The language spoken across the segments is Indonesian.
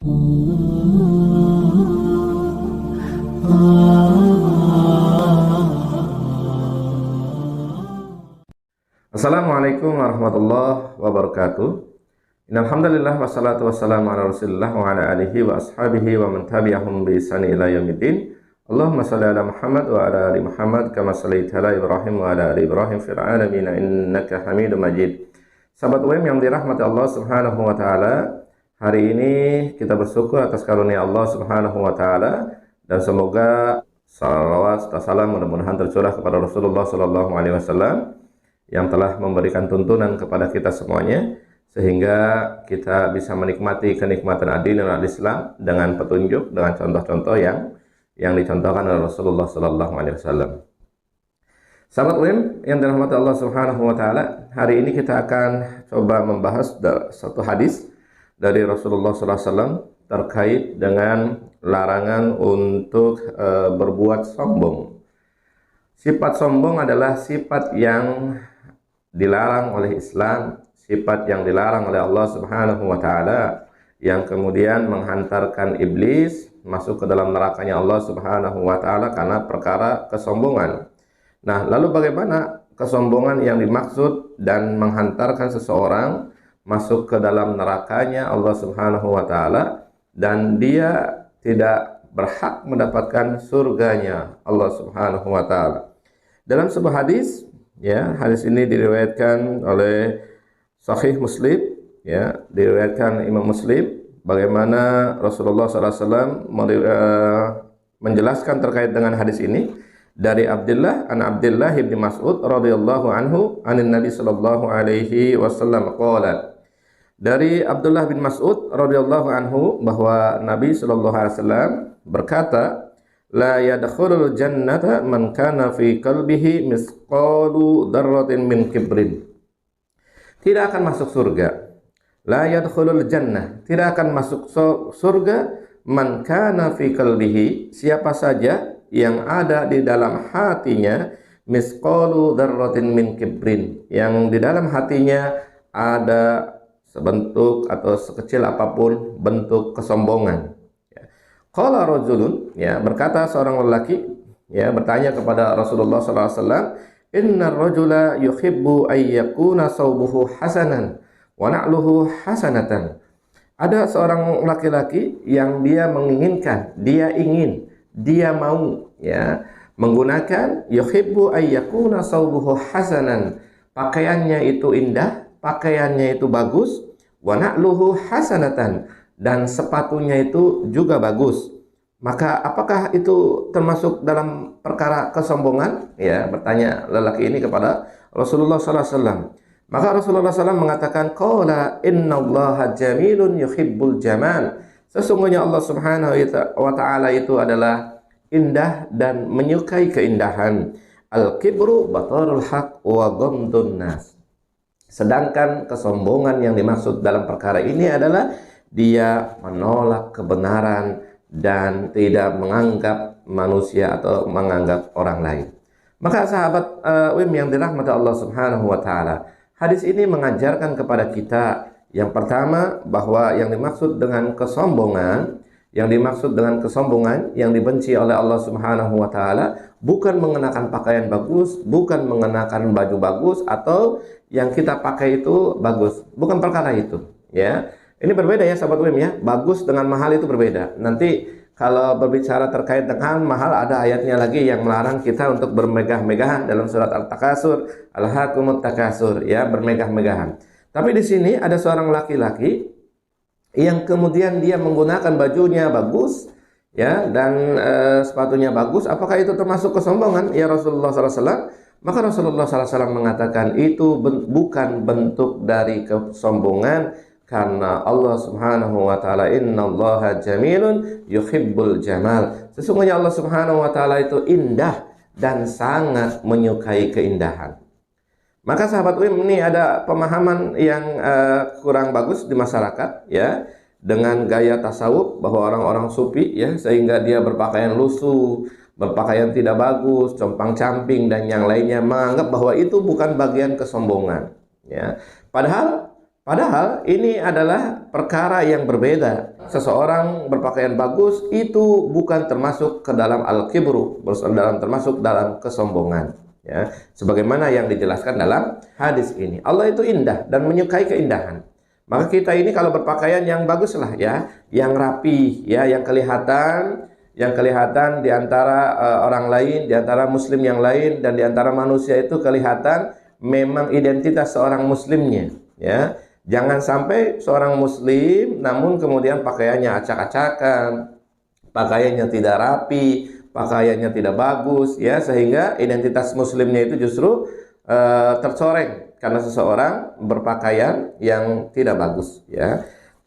Assalamualaikum warahmatullahi wabarakatuh. Innal hamdalillah wassalatu wassalamu ala Rasulillah wa ala alihi wa ashabihi wa man tabi'ahum bi ihsani ila yaumiddin. Allahumma shalli ala Muhammad wa ala ali Muhammad kama shallaita ala Ibrahim wa ala ali Ibrahim fil alamin innaka Hamidum Majid. Sahabat UM yang dirahmati Allah Subhanahu wa taala, hari ini kita bersyukur atas karunia Allah Subhanahu wa taala dan semoga salawat serta salam mudah-mudahan tercurah kepada Rasulullah sallallahu alaihi wasallam yang telah memberikan tuntunan kepada kita semuanya sehingga kita bisa menikmati kenikmatan ad-din al-Islam dengan petunjuk, dengan contoh-contoh yang dicontohkan oleh Rasulullah sallallahu alaihi wasallam. Sahabat UM yang dirahmati Allah Subhanahu wa taala, hari ini kita akan coba membahas satu hadis dari Rasulullah sallallahu alaihi wasallam terkait dengan larangan untuk berbuat sombong. Sifat sombong adalah sifat yang dilarang oleh Islam, sifat yang dilarang oleh Allah Subhanahu wa taala, yang kemudian menghantarkan iblis masuk ke dalam nerakanya Allah Subhanahu wa taala karena perkara kesombongan. Nah, lalu bagaimana kesombongan yang dimaksud dan menghantarkan seseorang masuk ke dalam nerakanya Allah Subhanahu wa taala dan dia tidak berhak mendapatkan surganya Allah Subhanahu wa taala. Dalam sebuah hadis, ya, hadis ini diriwayatkan oleh Sahih Muslim, ya, diriwayatkan Imam Muslim, bagaimana Rasulullah SAW menjelaskan terkait dengan hadis ini dari Abdullah bin Mas'ud radhiyallahu anhu anin Nabi sallallahu alaihi wasallam qala. Dari Abdullah bin Mas'ud radhiyallahu anhu bahwa Nabi sallallahu alaihi wasallam berkata, la yadkhulul jannata man kana fi qalbihi misqalu dzarratin min kibrin. Tidak akan masuk surga. La yadkhulul jannah, tidak akan masuk surga man kana fi qalbihi, siapa saja yang ada di dalam hatinya misqalu dzarratin min kibrin, yang di dalam hatinya ada sebentuk atau sekecil apapun bentuk kesombongan. Qala rajulun, ya, berkata seorang lelaki, ya, bertanya kepada Rasulullah sallallahu alaihi wasallam, innar rajula yuhibbu ay yakuna saubuhu hasanan wa na'luhu hasanatan. Ada seorang laki-laki yang dia menginginkan, dia mau, ya, menggunakan yuhibbu ay yakuna saubuhu hasanan, pakaiannya itu indah, pakaiannya itu bagus, wa na'luhu hasanatan, dan sepatunya itu juga bagus. Maka apakah itu termasuk dalam perkara kesombongan? Ya, bertanya lelaki ini kepada Rasulullah sallallahu alaihi wasallam. Maka Rasulullah SAW mengatakan, qala innallaha jamilun yuhibbul jamal. Sesungguhnya Allah Subhanahu wa taala itu adalah indah dan menyukai keindahan. Al-kibru batarul haq wa ghamdun nas. Sedangkan kesombongan yang dimaksud dalam perkara ini adalah dia menolak kebenaran dan tidak menganggap manusia atau menganggap orang lain. Maka sahabat yang dirahmati Allah Subhanahu wa taala, hadis ini mengajarkan kepada kita yang pertama bahwa yang dimaksud dengan kesombongan yang dibenci oleh Allah Subhanahu wa taala bukan mengenakan pakaian bagus, bukan mengenakan baju bagus, atau yang kita pakai itu bagus. Bukan perkara itu, ya. Ini berbeda ya sahabat UM, ya. Bagus dengan mahal itu berbeda. Nanti kalau berbicara terkait dengan mahal, ada ayatnya lagi yang melarang kita untuk bermegah-megahan dalam surat Al-Takasur, Alhaakumut Takasur, ya, bermegah-megahan. Tapi di sini ada seorang laki-laki yang kemudian dia menggunakan bajunya bagus, ya, dan sepatunya bagus. Apakah itu termasuk kesombongan? Ya Rasulullah SAW. Maka Rasulullah SAW mengatakan itu bukan bentuk dari kesombongan, karena Allah Subhanahu wa taala innallaha jamilun yuhibbul jamal. Sesungguhnya Allah Subhanahu wa taala itu indah dan sangat menyukai keindahan. Maka sahabat UM, ini ada pemahaman yang kurang bagus di masyarakat, ya, dengan gaya tasawuf bahwa orang-orang sufi, ya, sehingga dia berpakaian lusuh, berpakaian tidak bagus, compang-camping dan yang lainnya, menganggap bahwa itu bukan bagian kesombongan, ya. Padahal ini adalah perkara yang berbeda. seseorang berpakaian bagus itu bukan termasuk ke dalam al-kibru, termasuk dalam kesombongan. Ya, sebagaimana yang dijelaskan dalam hadis ini. Allah itu indah dan menyukai keindahan. Maka kita ini kalau berpakaian yang baguslah ya, yang rapi, ya, yang kelihatan di antara orang lain, di antara muslim yang lain dan di antara manusia itu kelihatan memang identitas seorang muslimnya, ya. Jangan sampai seorang muslim namun kemudian pakaiannya acak-acakan, pakaiannya tidak rapi, pakaiannya tidak bagus, ya, sehingga identitas muslimnya itu justru tercoreng karena seseorang berpakaian yang tidak bagus, ya.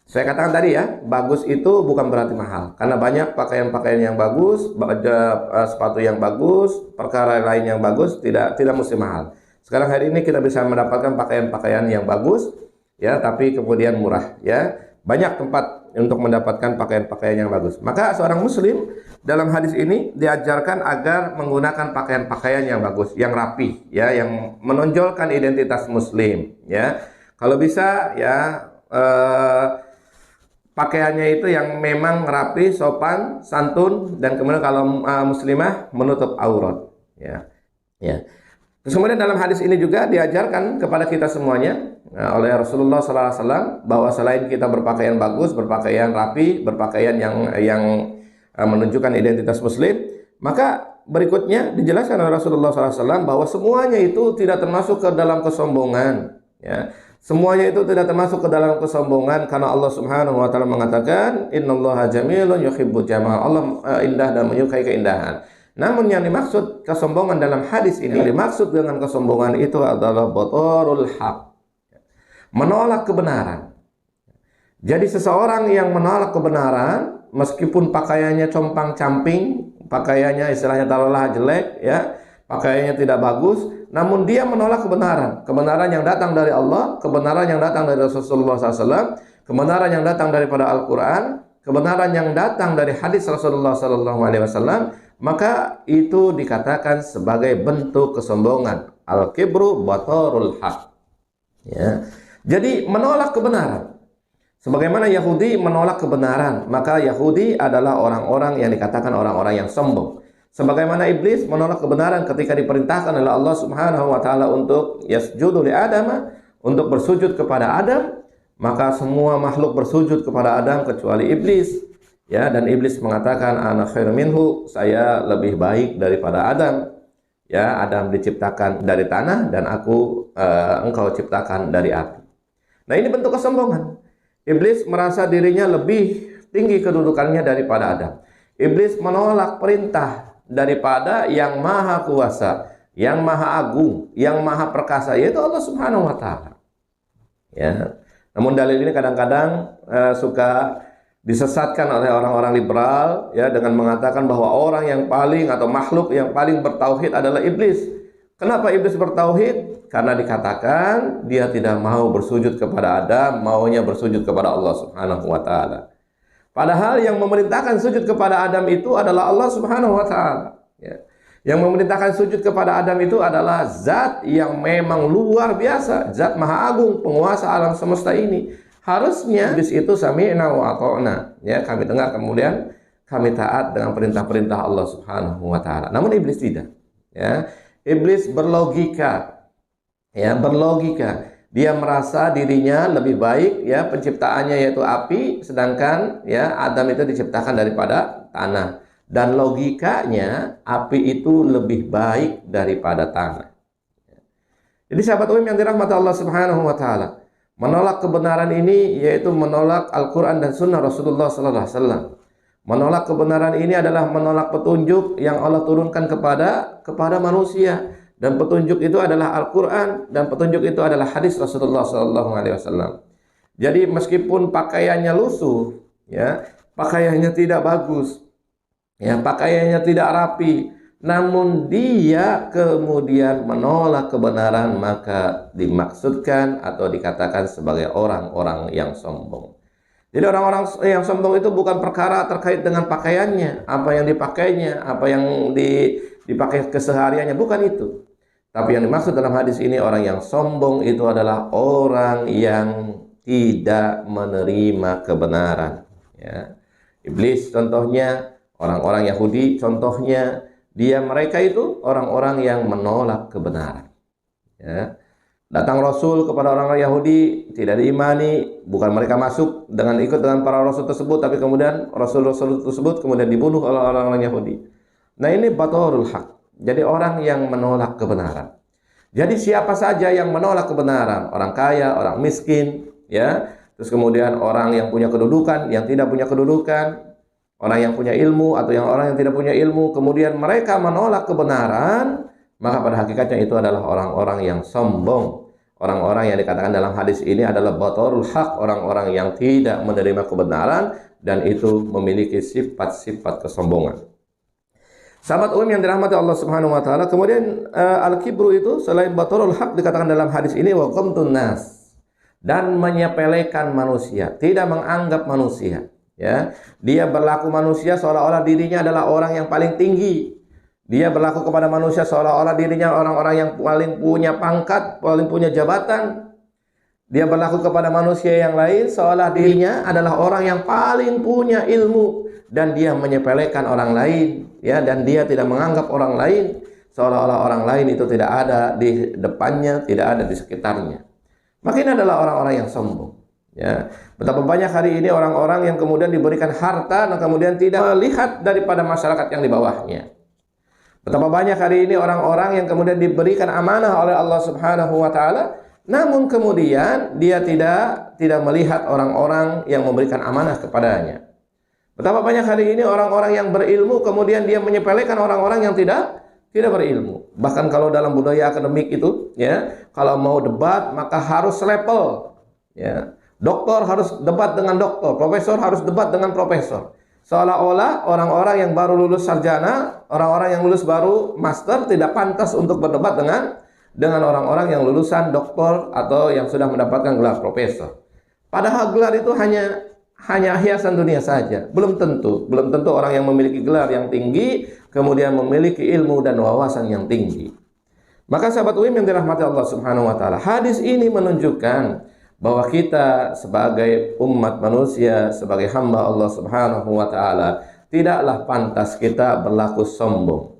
Saya katakan tadi ya, bagus itu bukan berarti mahal, karena banyak pakaian-pakaian yang bagus, sepatu yang bagus, perkara lain yang bagus tidak mesti mahal. Sekarang hari ini kita bisa mendapatkan pakaian-pakaian yang bagus, ya, tapi kemudian murah, ya. Banyak tempat untuk mendapatkan pakaian-pakaian yang bagus. Maka seorang muslim dalam hadis ini diajarkan agar menggunakan pakaian-pakaian yang bagus, yang rapi, ya, yang menonjolkan identitas muslim, ya. Kalau bisa, ya, pakaiannya itu yang memang rapi, sopan, santun, dan kemudian kalau muslimah menutup aurat, ya. Ya. Terus kemudian dalam hadis ini juga diajarkan kepada kita semuanya oleh Rasulullah SAW bahwa selain kita berpakaian bagus, berpakaian rapi, berpakaian yang menunjukkan identitas muslim, maka berikutnya dijelaskan oleh Rasulullah SAW bahwa semuanya itu tidak termasuk ke dalam kesombongan, ya. Semuanya itu tidak termasuk ke dalam kesombongan karena Allah Subhanahu wa taala mengatakan innallaha jamilun yuhibbul jamal. Allah indah dan menyukai keindahan. Namun yang dimaksud kesombongan dalam hadis ini, dimaksud dengan kesombongan itu adalah batarul haq. Menolak kebenaran. Jadi seseorang yang menolak kebenaran meskipun pakaiannya compang-camping, pakaiannya istilahnya taruhlah jelek, ya, pakaiannya tidak bagus, namun dia menolak kebenaran. Kebenaran yang datang dari Allah, kebenaran yang datang dari Rasulullah SAW, kebenaran yang datang daripada Al-Quran, kebenaran yang datang dari hadis Rasulullah SAW, maka itu dikatakan sebagai bentuk kesombongan. Al-kibru batarul haq. Ya. Jadi menolak kebenaran. Sebagaimana Yahudi menolak kebenaran, maka Yahudi adalah orang-orang yang dikatakan orang-orang yang sombong. Sebagaimana iblis menolak kebenaran ketika diperintahkan oleh Allah Subhanahu wa taala untuk yasjudu li Adam, untuk bersujud kepada Adam, maka semua makhluk bersujud kepada Adam kecuali iblis. Ya, dan iblis mengatakan ana khairu minhu, saya lebih baik daripada Adam. Ya, Adam diciptakan dari tanah dan aku engkau ciptakan dari api. Nah, ini bentuk kesombongan. Iblis merasa dirinya lebih tinggi kedudukannya daripada Adam. Iblis menolak perintah daripada yang maha kuasa, yang maha agung, yang maha perkasa, yaitu Allah Subhanahu wa taala. Ya. Namun dalil ini kadang-kadang suka disesatkan oleh orang-orang liberal, ya, dengan mengatakan bahwa orang yang paling atau makhluk yang paling bertauhid adalah iblis. Kenapa iblis bertauhid? Karena dikatakan dia tidak mau bersujud kepada Adam, maunya bersujud kepada Allah Subhanahu wa taala. Padahal yang memerintahkan sujud kepada Adam itu adalah Allah Subhanahu wa taala, ya. Yang memerintahkan sujud kepada Adam itu adalah zat yang memang luar biasa, zat maha agung, penguasa alam semesta ini. Harusnya iblis itu sami'na wa ata'na, ya, kami dengar kemudian kami taat dengan perintah-perintah Allah Subhanahu wa taala. Namun iblis tidak, ya. Iblis berlogika, ya, berlogika. Dia merasa dirinya lebih baik, ya, penciptaannya yaitu api, sedangkan, ya, Adam itu diciptakan daripada tanah. Dan logikanya api itu lebih baik daripada tanah. Jadi sahabat UIM yang dirahmati Allah Subhanahu wa taala, menolak kebenaran ini yaitu menolak Al-Qur'an dan sunnah Rasulullah sallallahu alaihi wasallam. Menolak kebenaran ini adalah menolak petunjuk yang Allah turunkan kepada manusia. Dan petunjuk itu adalah Al-Quran, dan petunjuk itu adalah hadis Rasulullah SAW. Jadi meskipun pakaiannya lusuh, ya, pakaiannya tidak bagus, ya, pakaiannya tidak rapi, namun dia kemudian menolak kebenaran, maka dimaksudkan atau dikatakan sebagai orang-orang yang sombong. Jadi orang-orang yang sombong itu bukan perkara terkait dengan pakaiannya, apa yang dipakainya, apa yang dipakai kesehariannya, bukan itu. Tapi yang dimaksud dalam hadis ini, orang yang sombong itu adalah orang yang tidak menerima kebenaran, Ya. Iblis contohnya, orang-orang Yahudi contohnya, mereka itu orang-orang yang menolak kebenaran. Ya. Datang Rasul kepada orang-orang Yahudi, tidak diimani, bukan mereka masuk dengan ikut dengan para Rasul tersebut, tapi kemudian Rasul-Rasul tersebut kemudian dibunuh oleh orang-orang Yahudi. Nah ini batorul haq, jadi orang yang menolak kebenaran. Jadi siapa saja yang menolak kebenaran, orang kaya, orang miskin, ya, terus kemudian orang yang punya kedudukan, yang tidak punya kedudukan, orang yang punya ilmu atau orang yang tidak punya ilmu, kemudian mereka menolak kebenaran, maka pada hakikatnya itu adalah orang-orang yang sombong. Orang-orang yang dikatakan dalam hadis ini adalah batorul haq, orang-orang yang tidak menerima kebenaran dan itu memiliki sifat-sifat kesombongan. Sahabat umum yang dirahmati Allah Subhanahu wa taala, kemudian al-kibru itu selain batorul haq dikatakan dalam hadis ini wa qamtun nas, dan menyepelekan manusia, tidak menganggap manusia, ya. Dia berlaku manusia seolah-olah dirinya adalah orang yang paling tinggi. Dia berlaku kepada manusia seolah-olah dirinya orang-orang yang paling punya pangkat, paling punya jabatan. Dia berlaku kepada manusia yang lain seolah dirinya adalah orang yang paling punya ilmu, dan dia menyepelekan orang lain, ya, dan dia tidak menganggap orang lain seolah-olah orang lain itu tidak ada di depannya, tidak ada di sekitarnya. Maka ini adalah orang-orang yang sombong, ya. Betapa banyak hari ini orang-orang yang kemudian diberikan harta dan kemudian tidak melihat daripada masyarakat yang di bawahnya. Betapa banyak hari ini orang-orang yang kemudian diberikan amanah oleh Allah Subhanahu wa taala, namun kemudian dia tidak melihat orang-orang yang memberikan amanah kepadanya. Betapa banyak hari ini orang-orang yang berilmu kemudian dia menyepelekan orang-orang yang tidak berilmu. Bahkan kalau dalam budaya akademik itu, ya, kalau mau debat maka harus level, ya. Doktor harus debat dengan doktor, profesor harus debat dengan profesor. Seolah-olah orang-orang yang baru lulus sarjana, orang-orang yang lulus baru master tidak pantas untuk berdebat dengan orang-orang yang lulusan doktor atau yang sudah mendapatkan gelar profesor. Padahal gelar itu hanya hiasan dunia saja. Belum tentu orang yang memiliki gelar yang tinggi kemudian memiliki ilmu dan wawasan yang tinggi. Maka sahabat UIM yang dirahmati Allah Subhanahu wa taala, hadis ini menunjukkan bahwa kita sebagai umat manusia, sebagai hamba Allah Subhanahu wa taala, tidaklah pantas kita berlaku sombong.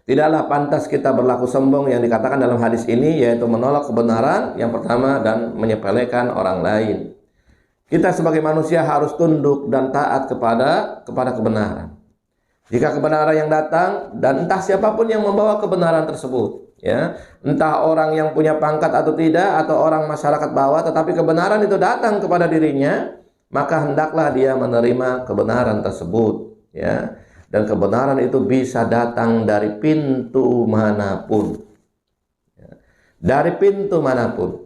Tidaklah pantas kita berlaku sombong yang dikatakan dalam hadis ini, yaitu menolak kebenaran yang pertama dan menyepelekan orang lain. Kita sebagai manusia harus tunduk dan taat kepada kebenaran. Jika kebenaran yang datang, dan entah siapapun yang membawa kebenaran tersebut, ya, entah orang yang punya pangkat atau tidak, atau orang masyarakat bawah, tetapi kebenaran itu datang kepada dirinya, maka hendaklah dia menerima kebenaran tersebut, ya. Dan kebenaran itu bisa datang dari pintu manapun, ya. Dari pintu manapun.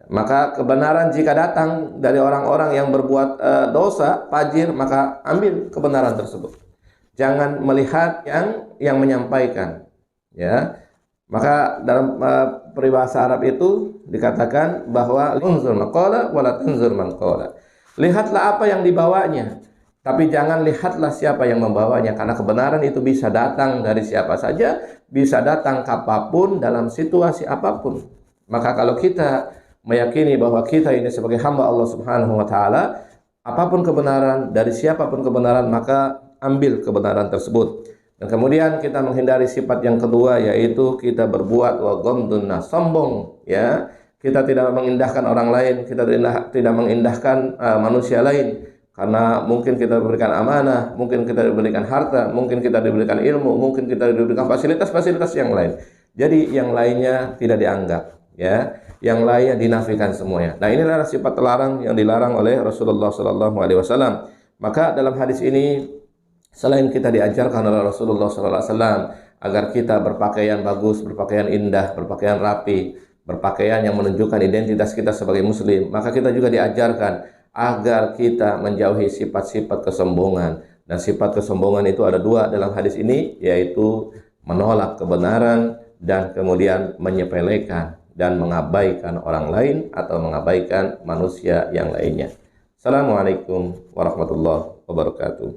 Maka kebenaran jika datang dari orang-orang yang berbuat dosa, fajir, maka ambil kebenaran tersebut. Jangan melihat yang menyampaikan, ya. Maka dalam peribahasa Arab itu dikatakan bahwa unzur maqala wala tunzur man qala. Lihatlah apa yang dibawanya, tapi jangan lihatlah siapa yang membawanya, karena kebenaran itu bisa datang dari siapa saja, bisa datang kapanpun dalam situasi apapun. Maka kalau kita meyakini bahwa kita ini sebagai hamba Allah Subhanahu wa taala, apapun kebenaran dari siapapun kebenaran, maka ambil kebenaran tersebut. Dan kemudian kita menghindari sifat yang kedua, yaitu kita berbuat wa ghamdun nas, sombong, ya. Kita tidak mengindahkan orang lain, kita tidak mengindahkan manusia lain, karena mungkin kita diberikan amanah, mungkin kita diberikan harta, mungkin kita diberikan ilmu, mungkin kita diberikan fasilitas-fasilitas yang lain. Jadi yang lainnya tidak dianggap, ya. Yang lainnya dinafikan semuanya. Nah, inilah sifat terlarang yang dilarang oleh Rasulullah SAW. Maka dalam hadis ini, selain kita diajarkan oleh Rasulullah SAW agar kita berpakaian bagus, berpakaian indah, berpakaian rapi, berpakaian yang menunjukkan identitas kita sebagai muslim, maka kita juga diajarkan agar kita menjauhi sifat-sifat kesombongan. Dan sifat kesombongan itu ada dua dalam hadis ini, yaitu menolak kebenaran dan kemudian menyepelekan dan mengabaikan orang lain atau mengabaikan manusia yang lainnya. Assalamualaikum warahmatullahi wabarakatuh.